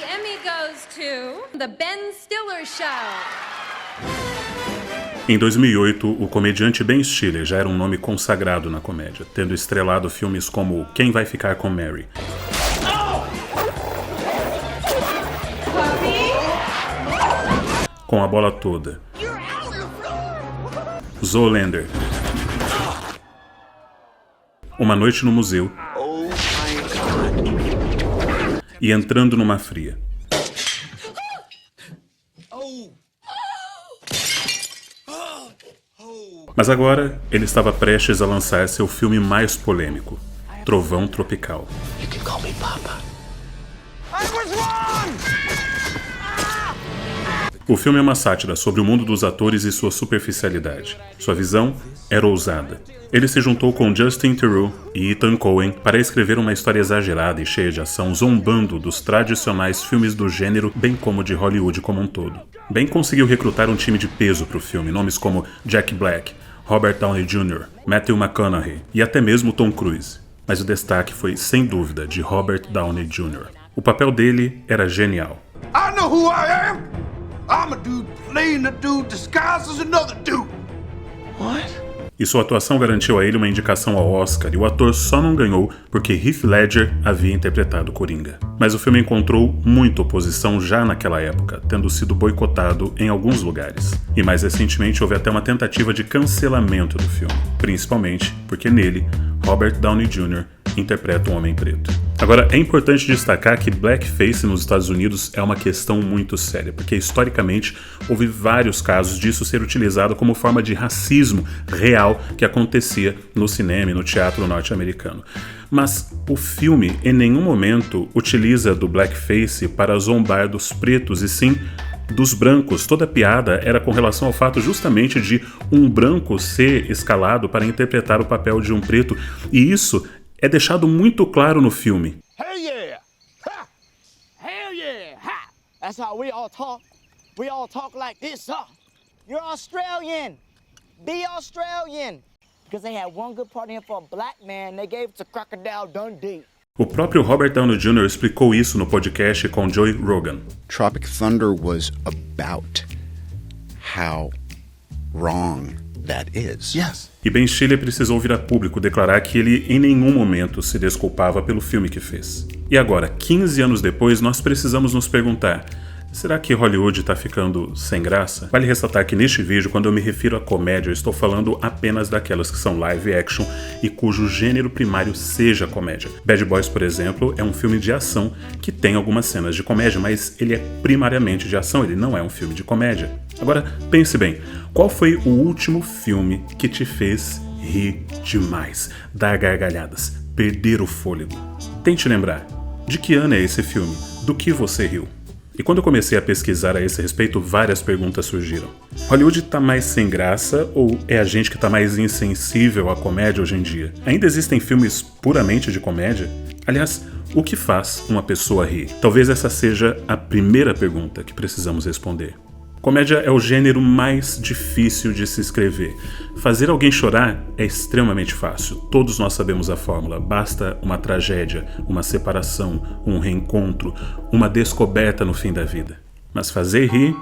Emmy goes to The Ben Stiller Show. Em 2008, o comediante Ben Stiller já era um nome consagrado na comédia, tendo estrelado filmes como Quem Vai Ficar com Mary, Com a Bola Toda, Zoolander, Uma Noite no Museu e Entrando numa Fria. Mas agora ele estava prestes a lançar seu filme mais polêmico, Trovão Tropical. O filme é uma sátira sobre o mundo dos atores e sua superficialidade. Sua visão era ousada. Ele se juntou com Justin Theroux e Ethan Coen para escrever uma história exagerada e cheia de ação, zombando dos tradicionais filmes do gênero, bem como de Hollywood como um todo. Ben conseguiu recrutar um time de peso para o filme, nomes como Jack Black, Robert Downey Jr., Matthew McConaughey e até mesmo Tom Cruise. Mas o destaque foi, sem dúvida, de Robert Downey Jr. O papel dele era genial. I know who I am. I'm a dude playing a dude disguised as another dude. What? E sua atuação garantiu a ele uma indicação ao Oscar, e o ator só não ganhou porque Heath Ledger havia interpretado Coringa. Mas o filme encontrou muita oposição já naquela época, tendo sido boicotado em alguns lugares. E mais recentemente houve até uma tentativa de cancelamento do filme, principalmente porque nele, Robert Downey Jr. interpreta um homem preto. Agora, é importante destacar que blackface nos Estados Unidos é uma questão muito séria, porque historicamente houve vários casos disso ser utilizado como forma de racismo real que acontecia no cinema e no teatro norte-americano. Mas o filme em nenhum momento utiliza do blackface para zombar dos pretos, e sim dos brancos. Toda a piada era com relação ao fato justamente de um branco ser escalado para interpretar o papel de um preto, e isso é deixado muito claro no filme. Hell yeah! Ha! Hell yeah! Ha! That's how we all talk. We all talk like this, huh? You're Australian. Be Australian. Because they had one good part in for a black man, they gave it to Crocodile Dundee. O próprio Robert Downey Jr. explicou isso no podcast com Joe Rogan. Tropic Thunder was about how wrong that is. Yes. E Ben Stiller precisou vir a público declarar que ele em nenhum momento se desculpava pelo filme que fez. E agora, 15 anos depois, nós precisamos nos perguntar: será que Hollywood está ficando sem graça? Vale ressaltar que neste vídeo, quando eu me refiro a comédia, eu estou falando apenas daquelas que são live action e cujo gênero primário seja comédia. Bad Boys, por exemplo, é um filme de ação que tem algumas cenas de comédia, mas ele é primariamente de ação, ele não é um filme de comédia. Agora, pense bem, qual foi o último filme que te fez rir demais, dar gargalhadas, perder o fôlego? Tente lembrar, de que ano é esse filme? Do que você riu? E quando eu comecei a pesquisar a esse respeito, várias perguntas surgiram. Hollywood tá mais sem graça ou é a gente que tá mais insensível à comédia hoje em dia? Ainda existem filmes puramente de comédia? Aliás, o que faz uma pessoa rir? Talvez essa seja a primeira pergunta que precisamos responder. Comédia é o gênero mais difícil de se escrever. Fazer alguém chorar é extremamente fácil. Todos nós sabemos a fórmula. Basta uma tragédia, uma separação, um reencontro, uma descoberta no fim da vida. Mas fazer rir,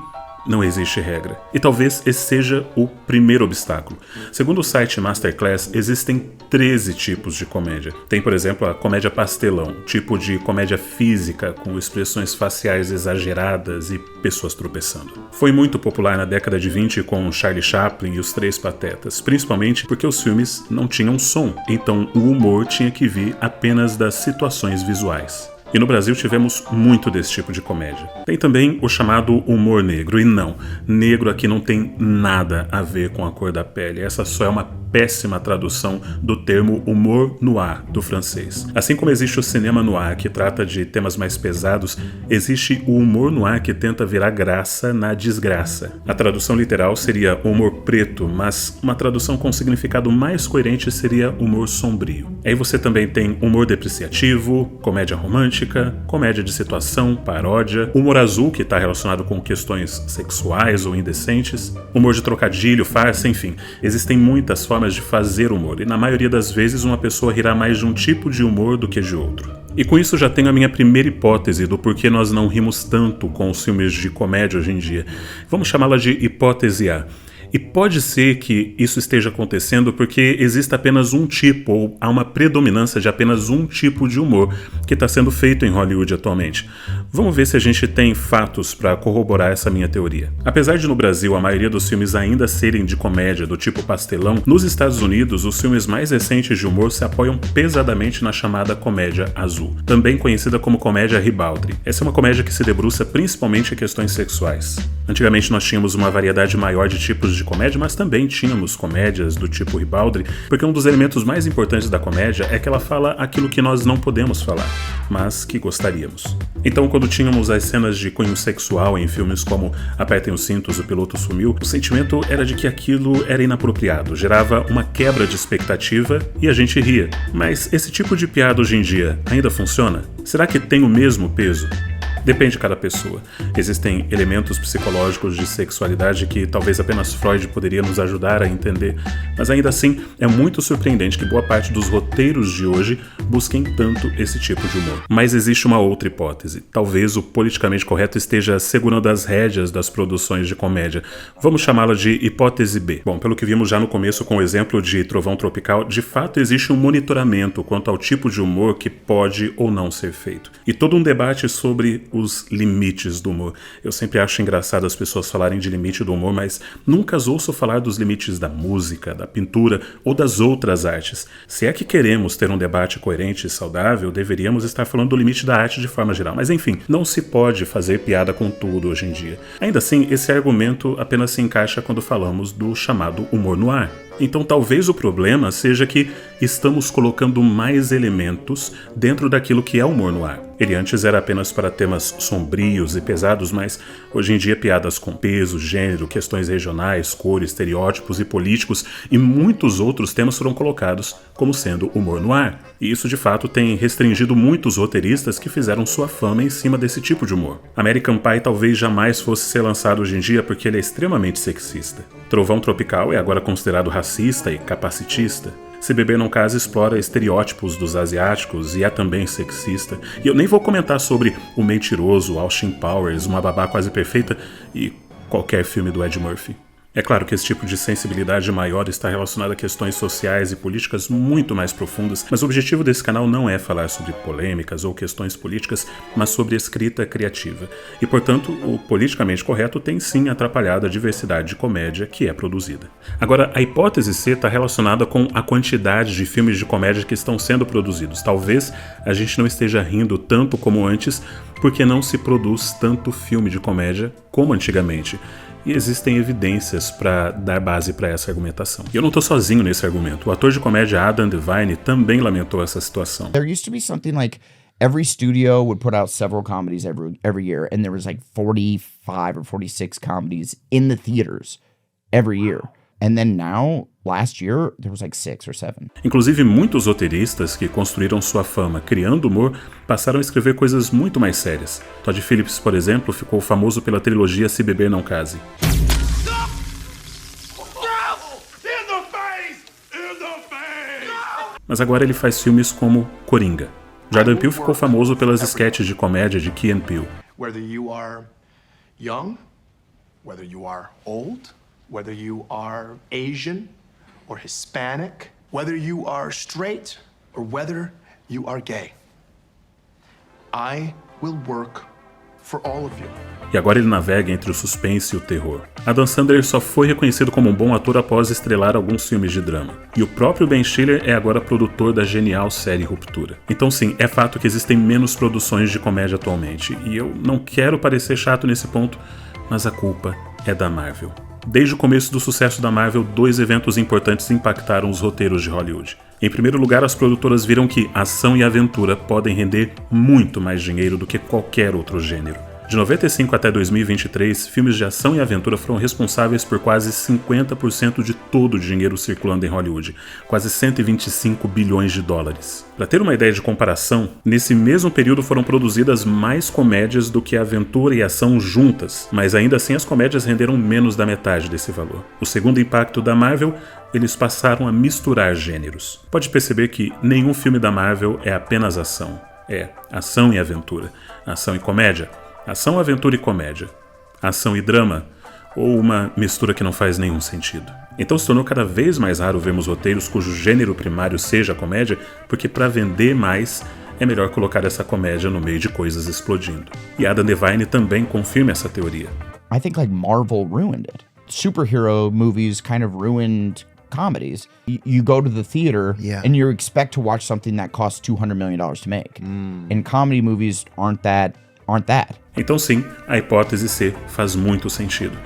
não existe regra. E talvez esse seja o primeiro obstáculo. Segundo o site Masterclass, existem 13 tipos de comédia. Tem, por exemplo, a comédia pastelão, tipo de comédia física com expressões faciais exageradas e pessoas tropeçando. Foi muito popular na década de 20 com Charlie Chaplin e os Três Patetas, principalmente porque os filmes não tinham som, então o humor tinha que vir apenas das situações visuais. E no Brasil tivemos muito desse tipo de comédia. Tem também o chamado humor negro. E não, negro aqui não tem nada a ver com a cor da pele. Essa só é uma péssima tradução do termo humor noir, do francês. Assim como existe o cinema noir, que trata de temas mais pesados, existe o humor noir que tenta virar graça na desgraça. A tradução literal seria humor preto, mas uma tradução com significado mais coerente seria humor sombrio. Aí você também tem humor depreciativo, comédia romântica, comédia de situação, paródia, humor azul, que está relacionado com questões sexuais ou indecentes, humor de trocadilho, farsa, enfim. Existem muitas formas formas de fazer humor, e na maioria das vezes uma pessoa rirá mais de um tipo de humor do que de outro. E com isso já tenho a minha primeira hipótese do porquê nós não rimos tanto com os filmes de comédia hoje em dia. Vamos chamá-la de hipótese A. E pode ser que isso esteja acontecendo porque existe apenas um tipo, ou há uma predominância de apenas um tipo de humor que está sendo feito em Hollywood atualmente. Vamos ver se a gente tem fatos para corroborar essa minha teoria. Apesar de no Brasil a maioria dos filmes ainda serem de comédia do tipo pastelão, nos Estados Unidos os filmes mais recentes de humor se apoiam pesadamente na chamada comédia azul, também conhecida como comédia ribaldry. Essa é uma comédia que se debruça principalmente em questões sexuais. Antigamente nós tínhamos uma variedade maior de tipos de comédia, mas também tínhamos comédias do tipo ribaldry, porque um dos elementos mais importantes da comédia é que ela fala aquilo que nós não podemos falar, mas que gostaríamos. Então, quando tínhamos as cenas de cunho sexual em filmes como Apertem os Cintos, O Piloto Sumiu, o sentimento era de que aquilo era inapropriado, gerava uma quebra de expectativa e a gente ria. Mas esse tipo de piada hoje em dia ainda funciona? Será que tem o mesmo peso? Depende de cada pessoa. Existem elementos psicológicos de sexualidade que talvez apenas Freud poderia nos ajudar a entender, mas ainda assim é muito surpreendente que boa parte dos roteiros de hoje busquem tanto esse tipo de humor. Mas existe uma outra hipótese. Talvez o politicamente correto esteja segurando as rédeas das produções de comédia. Vamos chamá-la de hipótese B. Bom, pelo que vimos já no começo com o exemplo de Trovão Tropical, de fato existe um monitoramento quanto ao tipo de humor que pode ou não ser feito. E todo um debate sobre os limites do humor. Eu sempre acho engraçado as pessoas falarem de limite do humor, mas nunca as ouço falar dos limites da música, da pintura ou das outras artes. Se é que queremos ter um debate coerente e saudável, deveríamos estar falando do limite da arte de forma geral. Mas enfim, não se pode fazer piada com tudo hoje em dia. Ainda assim, esse argumento apenas se encaixa quando falamos do chamado humor no ar. Então talvez o problema seja que estamos colocando mais elementos dentro daquilo que é humor no ar. Ele antes era apenas para temas sombrios e pesados, mas hoje em dia piadas com peso, gênero, questões regionais, cores, estereótipos e políticos e muitos outros temas foram colocados como sendo humor no ar. E isso de fato tem restringido muitos roteiristas que fizeram sua fama em cima desse tipo de humor. American Pie talvez jamais fosse ser lançado hoje em dia porque ele é extremamente sexista. Trovão Tropical é agora considerado racista e capacitista. Se Beber Não Case explora estereótipos dos asiáticos e é também sexista. E eu nem vou comentar sobre O Mentiroso, Austin Powers, Uma Babá Quase Perfeita e qualquer filme do Ed Murphy. É claro que esse tipo de sensibilidade maior está relacionado a questões sociais e políticas muito mais profundas, mas o objetivo desse canal não é falar sobre polêmicas ou questões políticas, mas sobre escrita criativa. E, portanto, o politicamente correto tem sim atrapalhado a diversidade de comédia que é produzida. Agora, a hipótese C está relacionada com a quantidade de filmes de comédia que estão sendo produzidos. Talvez a gente não esteja rindo tanto como antes, porque não se produz tanto filme de comédia como antigamente. E existem evidências para dar base para essa argumentação. E eu não estou sozinho nesse argumento. O ator de comédia Adam Devine também lamentou essa situação. There used to be something like every studio would put out several comedies every year, and there was like 45 or 46 comedies in the theaters every year. And then now, last year, there was like 6 or 7. Inclusive, muitos roteiristas que construíram sua fama criando humor passaram a escrever coisas muito mais sérias. Todd Phillips, por exemplo, ficou famoso pela trilogia Se Beber Não Case. Mas agora ele faz filmes como Coringa. Jordan Peele ficou famoso pelas sketches de comédia de Key and Peele. Whether you are young, whether you are old, whether you are Asian or Hispanic, whether you are straight or whether you are gay, I will work for all of you. E agora ele navega entre o suspense e o terror. Adam Sandler só foi reconhecido como um bom ator após estrelar alguns filmes de drama. E o próprio Ben Stiller é agora produtor da genial série Ruptura. Então sim, é fato que existem menos produções de comédia atualmente. E eu não quero parecer chato nesse ponto, mas a culpa é da Marvel. Desde o começo do sucesso da Marvel, 2 eventos importantes impactaram os roteiros de Hollywood. Em primeiro lugar, as produtoras viram que ação e aventura podem render muito mais dinheiro do que qualquer outro gênero. De 95 até 2023, filmes de ação e aventura foram responsáveis por quase 50% de todo o dinheiro circulando em Hollywood, quase 125 bilhões de dólares. Para ter uma ideia de comparação, nesse mesmo período foram produzidas mais comédias do que aventura e ação juntas, mas ainda assim as comédias renderam menos da metade desse valor. O segundo impacto da Marvel, eles passaram a misturar gêneros. Pode perceber que nenhum filme da Marvel é apenas ação. É ação e aventura, ação e comédia, ação, aventura e comédia, ação e drama, ou uma mistura que não faz nenhum sentido. Então se tornou cada vez mais raro vermos roteiros cujo gênero primário seja a comédia, porque para vender mais é melhor colocar essa comédia no meio de coisas explodindo. E Adam Devine também confirma essa teoria. I think like Marvel ruined it. Superhero movies kind of ruined comedies. You go to the theater and you expect to watch something that costs $200 million to make. And comedy movies aren't that. Então sim, a hipótese C faz muito sentido.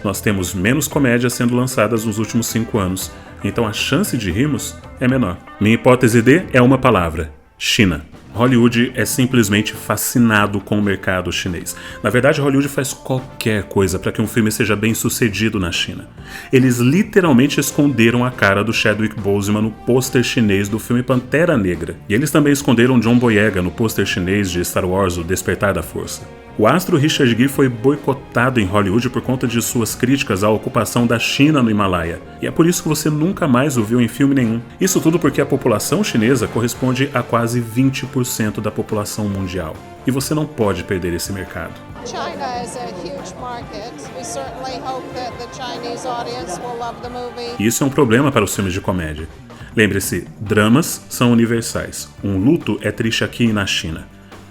Nós temos menos comédias sendo lançadas nos últimos 5 anos, então a chance de rirmos é menor. Minha hipótese D é uma palavra: China. Hollywood é simplesmente fascinado com o mercado chinês. Na verdade, Hollywood faz qualquer coisa para que um filme seja bem sucedido na China. Eles literalmente esconderam a cara do Chadwick Boseman no pôster chinês do filme Pantera Negra. E eles também esconderam John Boyega no pôster chinês de Star Wars: O Despertar da Força. O astro Richard Gere foi boicotado em Hollywood por conta de suas críticas à ocupação da China no Himalaia, e é por isso que você nunca mais o viu em filme nenhum. Isso tudo porque a população chinesa corresponde a quase 20% da população mundial, e você não pode perder esse mercado. China is a huge market. We certainly hope that the Chinese audience will love the movie. E isso é um problema para os filmes de comédia. Lembre-se, dramas são universais. Um luto é triste aqui e na China.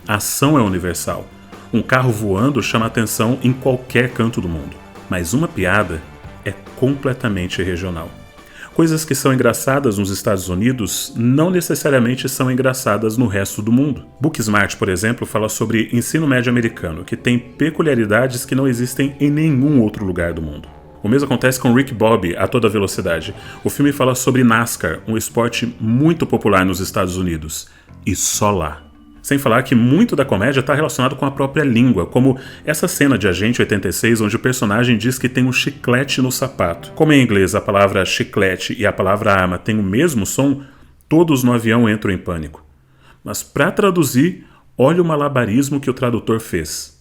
A ação é universal. Um carro voando chama atenção em qualquer canto do mundo, mas uma piada é completamente regional. Coisas que são engraçadas nos Estados Unidos não necessariamente são engraçadas no resto do mundo. Booksmart, por exemplo, fala sobre ensino médio americano, que tem peculiaridades que não existem em nenhum outro lugar do mundo. O mesmo acontece com Rick Bobby, a toda velocidade. O filme fala sobre NASCAR, um esporte muito popular nos Estados Unidos, e só lá. Sem falar que muito da comédia está relacionado com a própria língua, como essa cena de Agente 86, onde o personagem diz que tem um chiclete no sapato. Como em inglês a palavra chiclete e a palavra arma têm o mesmo som, todos no avião entram em pânico. Mas para traduzir, olha o malabarismo que o tradutor fez.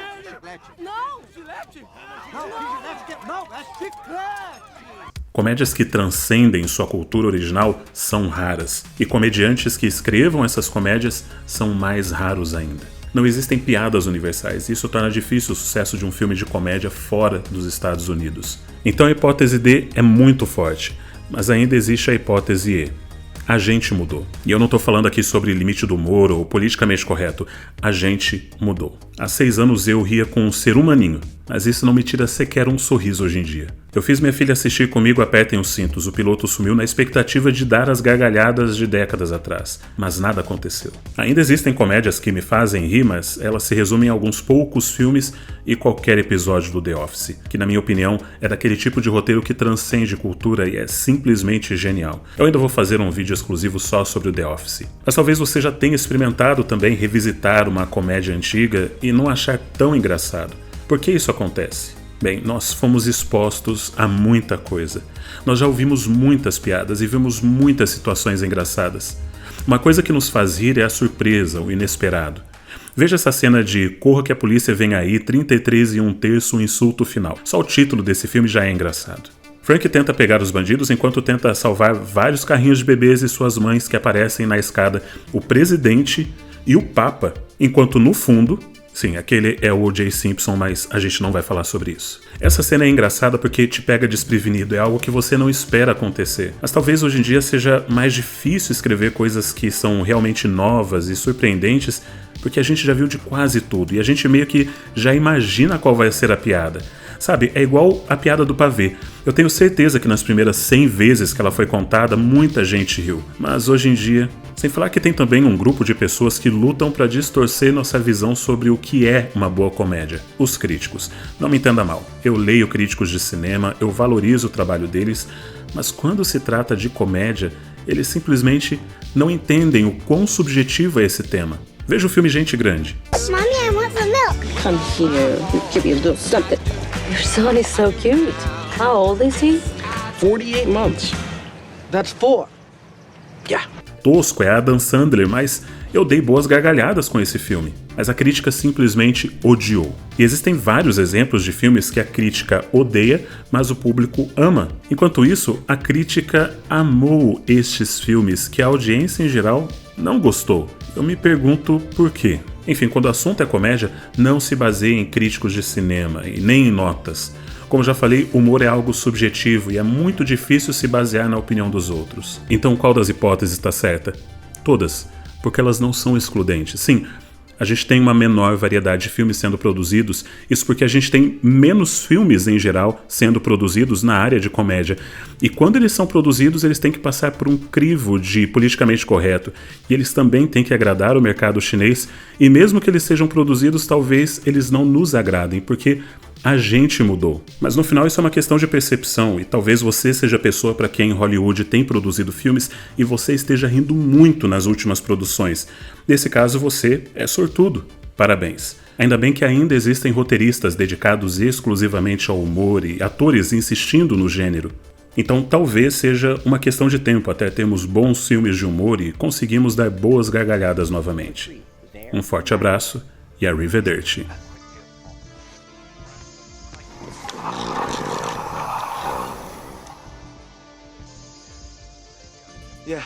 Comédias que transcendem sua cultura original são raras, e comediantes que escrevam essas comédias são mais raros ainda. Não existem piadas universais, e isso torna difícil o sucesso de um filme de comédia fora dos Estados Unidos. Então a hipótese D é muito forte, mas ainda existe a hipótese E. A gente mudou. E eu não estou falando aqui sobre limite do humor ou politicamente correto. A gente mudou. Há 6 anos eu ria com um ser humaninho, mas isso não me tira sequer um sorriso hoje em dia. Eu fiz minha filha assistir comigo Apertem os Cintos. O piloto sumiu na expectativa de dar as gargalhadas de décadas atrás, mas nada aconteceu. Ainda existem comédias que me fazem rir, mas elas se resumem a alguns poucos filmes e qualquer episódio do The Office, que na minha opinião é daquele tipo de roteiro que transcende cultura e é simplesmente genial. Eu ainda vou fazer um vídeo exclusivo só sobre o The Office. Mas talvez você já tenha experimentado também revisitar uma comédia antiga e não achar tão engraçado. Por que isso acontece? Bem, nós fomos expostos a muita coisa. Nós já ouvimos muitas piadas e vimos muitas situações engraçadas. Uma coisa que nos faz rir é a surpresa, o inesperado. Veja essa cena de Corra que a polícia vem aí, 33 1/3, o insulto final. Só o título desse filme já é engraçado. Frank tenta pegar os bandidos enquanto tenta salvar vários carrinhos de bebês e suas mães que aparecem na escada, o presidente e o Papa, enquanto no fundo... Sim, aquele é o O.J. Simpson, mas a gente não vai falar sobre isso. Essa cena é engraçada porque te pega desprevenido, é algo que você não espera acontecer. Mas talvez hoje em dia seja mais difícil escrever coisas que são realmente novas e surpreendentes, porque a gente já viu de quase tudo e a gente meio que já imagina qual vai ser a piada. Sabe, é igual a piada do pavê. Eu tenho certeza que nas primeiras 100 vezes que ela foi contada, muita gente riu. Mas hoje em dia, sem falar que tem também um grupo de pessoas que lutam para distorcer nossa visão sobre o que é uma boa comédia. Os críticos. Não me entenda mal, eu leio críticos de cinema, eu valorizo o trabalho deles, mas quando se trata de comédia, eles simplesmente não entendem o quão subjetivo é esse tema. Veja o filme Gente Grande. Mommy, I want some milk. come here and give you a little something. Your son is so cute. How old is he? 48 months. That's 4. Yeah. Tosco é Adam Sandler, mas eu dei boas gargalhadas com esse filme. Mas a crítica simplesmente odiou. E existem vários exemplos de filmes que a crítica odeia, mas o público ama. Enquanto isso, a crítica amou estes filmes que a audiência em geral não gostou. Eu me pergunto por quê. Enfim, quando o assunto é comédia, não se baseia em críticos de cinema e nem em notas. Como já falei, humor é algo subjetivo e é muito difícil se basear na opinião dos outros. Então qual das hipóteses está certa? Todas, porque elas não são excludentes. Sim, a gente tem uma menor variedade de filmes sendo produzidos, isso porque a gente tem menos filmes em geral sendo produzidos na área de comédia. E quando eles são produzidos, eles têm que passar por um crivo de politicamente correto. E eles também têm que agradar o mercado chinês, e mesmo que eles sejam produzidos, talvez eles não nos agradem, porque a gente mudou. Mas no final isso é uma questão de percepção, e talvez você seja a pessoa para quem Hollywood tem produzido filmes e você esteja rindo muito nas últimas produções. Nesse caso você é sortudo. Parabéns. Ainda bem que ainda existem roteiristas dedicados exclusivamente ao humor e atores insistindo no gênero. Então talvez seja uma questão de tempo até termos bons filmes de humor e conseguimos dar boas gargalhadas novamente. Um forte abraço e arrivederci. Yeah,